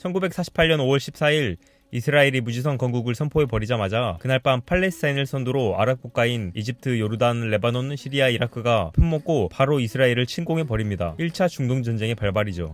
1948년 5월 14일 이스라엘이 무지성 건국을 선포해버리자마자 그날 밤 팔레스타인을 선두로 아랍 국가인 이집트, 요르단, 레바논, 시리아, 이라크가 편먹고 바로 이스라엘을 침공해버립니다. 1차 중동전쟁의 발발이죠.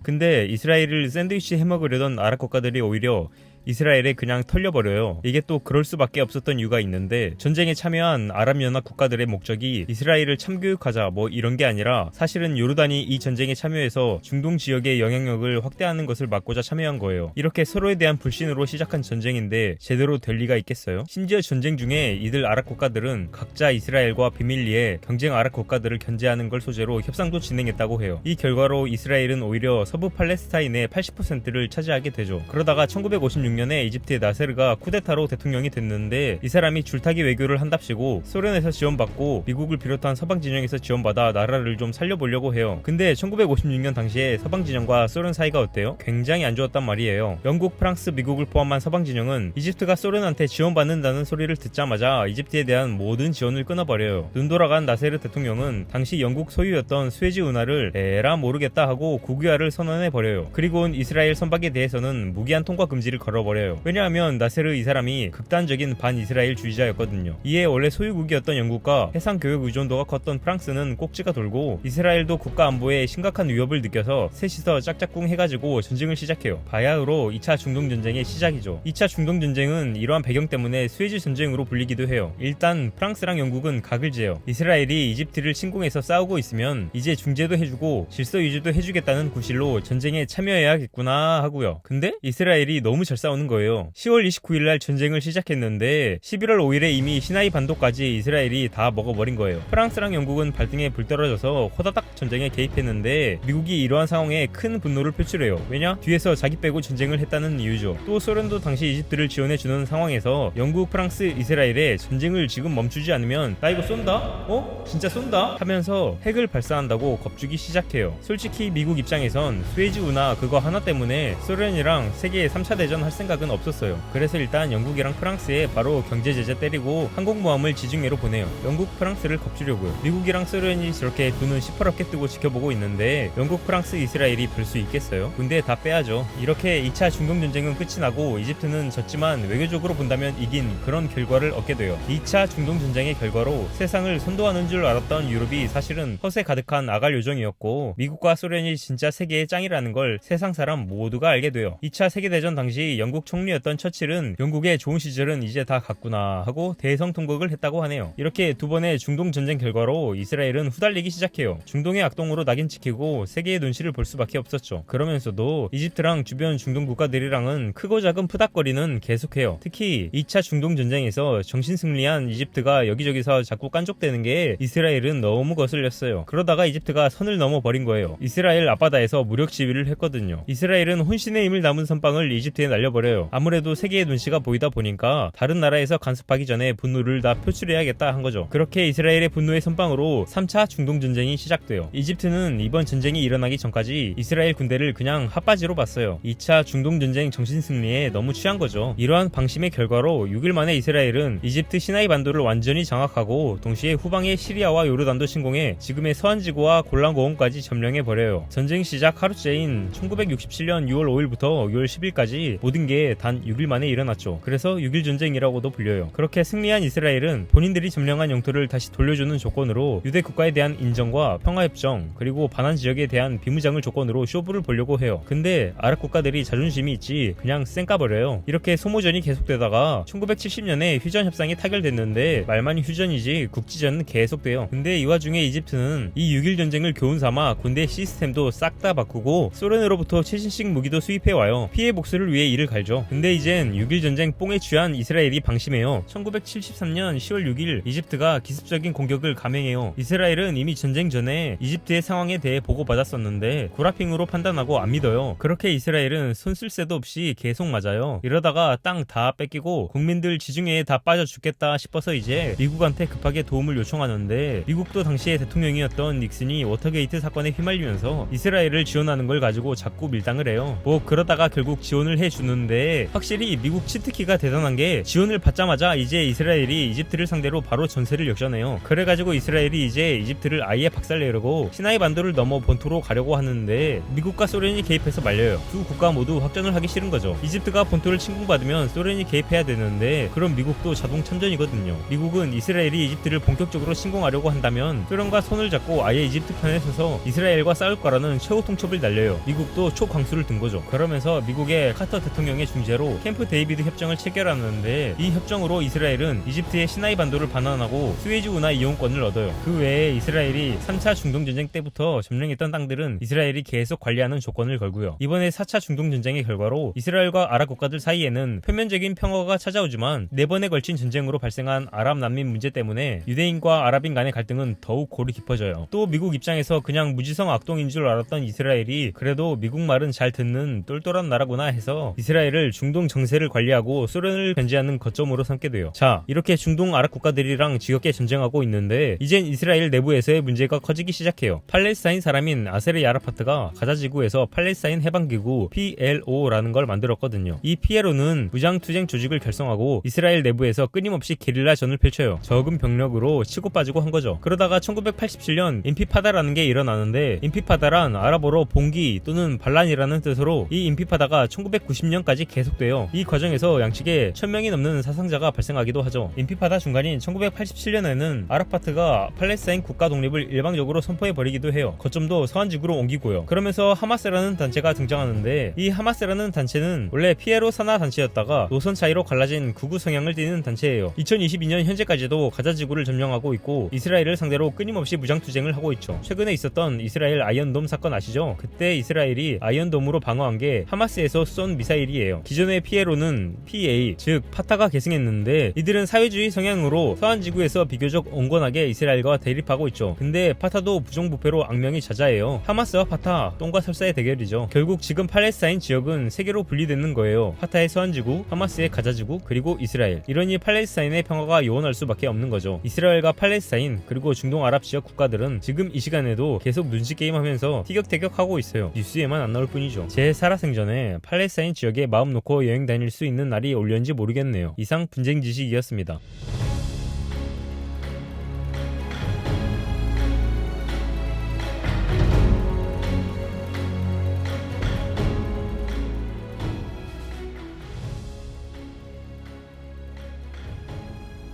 근데 이스라엘을 샌드위치 해먹으려던 아랍 국가들이 오히려 이스라엘에 그냥 털려버려요. 이게 또 그럴 수밖에 없었던 이유가 있는데, 전쟁에 참여한 아랍연합 국가들의 목적이 이스라엘을 참교육하자 뭐 이런 게 아니라 사실은 요르단이 이 전쟁에 참여해서 중동 지역의 영향력을 확대하는 것을 막고자 참여한 거예요. 이렇게 서로에 대한 불신으로 시작한 전쟁인데 제대로 될 리가 있겠어요? 심지어 전쟁 중에 이들 아랍 국가들은 각자 이스라엘과 비밀리에 경쟁 아랍 국가들을 견제하는 걸 소재로 협상도 진행했다고 해요. 이 결과로 이스라엘은 오히려 서부 팔레스타인의 80%를 차지하게 되죠. 그러다가 1956년에 이집트의 나세르가 쿠데타로 대통령이 됐는데, 이 사람이 줄타기 외교를 한답시고 소련에서 지원받고 미국을 비롯한 서방 진영에서 지원받아 나라를 좀 살려보려고 해요. 근데 1956년 당시에 서방 진영과 소련 사이가 어때요? 굉장히 안 좋았단 말이에요. 영국, 프랑스, 미국을 포함한 서방 진영은 이집트가 소련한테 지원받는다는 소리를 듣자마자 이집트에 대한 모든 지원을 끊어버려요. 눈 돌아간 나세르 대통령은 당시 영국 소유였던 스웨즈 운하를 에라 모르겠다 하고 국유화를 선언해버려요. 그리고는 이스라엘 선박에 대해서는 무기한 통과 금지를 걸어버려요. 왜냐하면 나세르 이 사람이 극단적인 반이스라엘 주의자였거든요. 이에 원래 소유국이었던 영국과 해상 교역 의존도가 컸던 프랑스는 꼭지가 돌고 이스라엘도 국가 안보에 심각한 위협을 느껴서 셋이서 짝짝꿍 해가지고 전쟁을 시작해요. 바야흐로 2차 중동전쟁의 시작이죠. 2차 중동전쟁은 이러한 배경 때문에 스웨즈 전쟁으로 불리기도 해요. 일단 프랑스랑 영국은 각을 재요. 이스라엘이 이집트를 침공해서 싸우고 있으면 이제 중재도 해주고 질서 유지도 해주겠다는 구실로 전쟁에 참여해야겠구나 하고요. 근데 이스라엘이 너무 잘 싸우는 거예요. 10월 29일날 전쟁을 시작했는데 11월 5일에 이미 시나이 반도까지 이스라엘이 다 먹어버린 거예요. 프랑스랑 영국은 발등에 불 떨어져서 호다닥 전쟁에 개입했는데 미국이 이러한 상황에 큰 분노를 표출해요. 왜냐? 뒤에서 자기 빼고 전쟁을 했다는 이유죠. 또 소련도 당시 이집트를 지원해주는 상황에서 영국, 프랑스, 이스라엘에 전쟁을 지금 멈추지 않으면 나 이거 쏜다? 진짜 쏜다? 하면서 핵을 발사한다고 겁주기 시작해요. 솔직히 미국 입장에선 스웨즈 운하 그거 하나 때문에 소련이랑 세계 3차 대전 할 생각은 없었어요. 그래서 일단 영국이랑 프랑스에 바로 경제 제재 때리고 항공모함을 지중해로 보내요. 영국, 프랑스를 겁주려고요. 미국이랑 소련이 저렇게 두 눈 시퍼렇게 뜨고 지켜보고 있는데 영국, 프랑스, 이스라엘이 별 수 있겠어요? 근데 다 빼야죠. 이렇게 2차 중동전쟁은 끝이 나고 이집트는 졌지만 외교적으로 본다면 이긴 그런 결과를 얻게 돼요. 2차 중동전쟁의 결과로 세상을 선도하는 줄 알았던 유럽이 사실은 허세 가득한 아갈 요정이었고, 미국과 소련이 진짜 세계의 짱이라는 걸 세상 사람 모두가 알게 돼요. 2차 세계대전 당시 영국 총리였던 처칠은 영국의 좋은 시절은 이제 다 갔구나 하고 대성통곡을 했다고 하네요. 이렇게 두 번의 중동 전쟁 결과로 이스라엘은 후달리기 시작해요. 중동의 악동으로 낙인찍히고 세계의 눈치를 볼 수밖에 없었죠. 그러면서도 이집트랑 주변 중동 국가들이랑은 크고 작은 푸닥거리는 계속해요. 특히 2차 중동 전쟁에서 정신승리한 이집트가 여기저기서 자꾸 깐족대는 게 이스라엘은 너무 거슬렸어요. 그러다가 이집트가 선을 넘어버린 거예요. 이스라엘 앞바다에서 무력 지휘를 했거든요. 이스라엘은 혼신의 힘을 담은 선빵을 이집트에 날려버려요. 아무래도 세계의 눈치가 보이다 보니까 다른 나라에서 간섭하기 전에 분노를 다 표출해야겠다 한 거죠. 그렇게 이스라엘의 분노의 선빵으로 3차 중동전쟁이 시작돼요. 이집트는 이번 전쟁이 일어나기 전까지 이스라엘 군대를 그냥 핫바지로 봤어요. 2차 중동전쟁 정신승리에 너무 취한 거죠. 이러한 방심의 결과로 6일 만에 이스라엘은 이집트 시나이 반도를 완전히 장악하고 동시에 후방의 시리아와 요르단도 침공해 지금의 서안지구와 골란고원까지 점령해버려요. 전쟁 시작 하루째인 1967년 6월 5일부터 6월 10일까지 모든 게 단 6일 만에 일어났죠. 그래서 6일 전쟁이라고도 불려요. 그렇게 승리한 이스라엘은 본인들이 점령한 영토를 다시 돌려주는 조건으로 유대 국가에 대한 인정과 평화협정, 그리고 바난 지역에 대한 비무장을 조건으로 쇼부를 보려고 해요. 근데 아랍 국가들이 자존심이 있지 그냥 쌩까버려요. 이렇게 소모전이 계속되다가 1970년에 휴전 협상이 타결됐는데 말만 휴전이지 국지전은 계속돼요. 근데 이 와중에 이집트는 이 6일 전쟁을 교훈 삼아 군대 시스템도 싹 다 바꾸고 소련으로부터 최신식 무기도 수입해와요. 피해 복수를 위해 이를 갈죠. 근데 이젠 6일 전쟁 뽕에 취한 이스라엘이 방심해요. 1973년 10월 6일 이집트가 기습적인 공격을 감행해요. 이스라엘은 이미 전쟁 전에 이집트의 상황에 대해 보고받았었는데 구라핑으로 판단하고 안 믿어요. 그렇게 이스라엘은 손 쓸 새도 없이 계속 맞아요. 이러다가 땅 다 뺏기고 국민들 지중해에 다 빠져 죽겠다 싶어서 이제 미국한테 급하게 도움을 요청하는데, 미국도 당시에 대통령이었던 닉슨이 워터게이트 사건에 휘말리면서 이스라엘을 지원하는 걸 가지고 자꾸 밀당을 해요. 뭐 그러다가 결국 지원을 해주는데 있는데 확실히 미국 치트키가 대단한 게 지원을 받자마자 이제 이스라엘이 이집트를 상대로 바로 전세를 역전해요. 그래가지고 이스라엘이 이제 이집트를 아예 박살내려고 시나이 반도를 넘어 본토로 가려고 하는데 미국과 소련이 개입해서 말려요. 두 국가 모두 확전을 하기 싫은 거죠. 이집트가 본토를 침공받으면 소련이 개입해야 되는데 그럼 미국도 자동 참전이거든요. 미국은 이스라엘이 이집트를 본격적으로 침공하려고 한다면 소련과 손을 잡고 아예 이집트 편에 서서 이스라엘과 싸울 거라는 최후 통첩을 날려요. 미국도 초강수를 든 거죠. 그러면서 미국의 카터 대통령의 중재로 캠프 데이비드 협정을 체결하는데 이 협정으로 이스라엘은 이집트의 시나이 반도를 반환하고 스웨즈 운하 이용권을 얻어요. 그 외에 이스라엘이 3차 중동전쟁 때부터 점령했던 땅들은 이스라엘이 계속 관리하는 조건을 걸고요. 이번에 4차 중동전쟁의 결과로 이스라엘과 아랍 국가들 사이에는 표면적인 평화가 찾아오지만 4번에 걸친 전쟁으로 발생한 아랍 난민 문제 때문에 유대인과 아랍인 간의 갈등은 더욱 골이 깊어져요. 또 미국 입장에서 그냥 무지성 악동인 줄 알았던 이스라엘이 그래도 미국 말은 잘 듣는 똘똘한 나라구나 해서 이스라엘을 중동 정세를 관리하고 소련을 견제하는 거점으로 삼게 돼요. 자, 이렇게 중동 아랍 국가들이랑 지겹게 전쟁하고 있는데 이젠 이스라엘 내부에서의 문제가 커지기 시작해요. 팔레스타인 사람인 아세르 야라파트가 가자 지구에서 팔레스타인 해방기구 PLO라는 걸 만들었거든요. 이 PLO는 무장투쟁 조직을 결성하고 이스라엘 내부에서 끊임없이 게릴라전을 펼쳐요. 적은 병력으로 치고 빠지고 한 거죠. 그러다가 1987년 인피파다라는 게 일어나는데 인피파다란 아랍어로 봉기 또는 반란이라는 뜻으로 이 인피파다가 1990년까지 계속돼요. 이 과정에서 양측에 1000명이 넘는 사상자가 발생하기도 하죠. 인피파다 중간인 1987년에는 아라파트가 팔레스타인 국가 독립을 일방적으로 선포해버리기도 해요. 거점도 서한지구로 옮기고요. 그러면서 하마스라는 단체가 등장하는데 이 하마스라는 단체는 원래 피에로 산하 단체였다가 노선 차이로 갈라진 극우 성향을 띠는 단체예요. 2022년 현재까지도 가자지구를 점령하고 있고 이스라엘을 상대로 끊임없이 무장투쟁을 하고 있죠. 최근에 있었던 이스라엘 아이언돔 사건 아시죠? 그때 이스라엘이 아이언돔으로 방어한 게 하마스에서 쏜 미사일이에요. 기존의 피에로는 PA 즉 파타가 계승했는데 이들은 사회주의 성향으로 서한지구에서 비교적 온건하게 이스라엘과 대립하고 있죠. 근데 파타도 부정부패로 악명이 자자해요. 하마스와 파타 똥과 설사의 대결이죠. 결국 지금 팔레스타인 지역은 3개로 분리되는 거예요. 파타의 서한지구, 하마스의 가자지구, 그리고 이스라엘. 이러니 팔레스타인의 평화가 요원할 수밖에 없는 거죠. 이스라엘과 팔레스타인 그리고 중동 아랍 지역 국가들은 지금 이 시간에도 계속 눈치 게임하면서 티격태격하고 있어요. 뉴스에만 안 나올 뿐이죠. 제 살아생전에 팔레스타인 지역에 마음 놓고 여행 다닐 수 있는 날이 올려인지 모르겠네요. 이상 분쟁 지식이었습니다.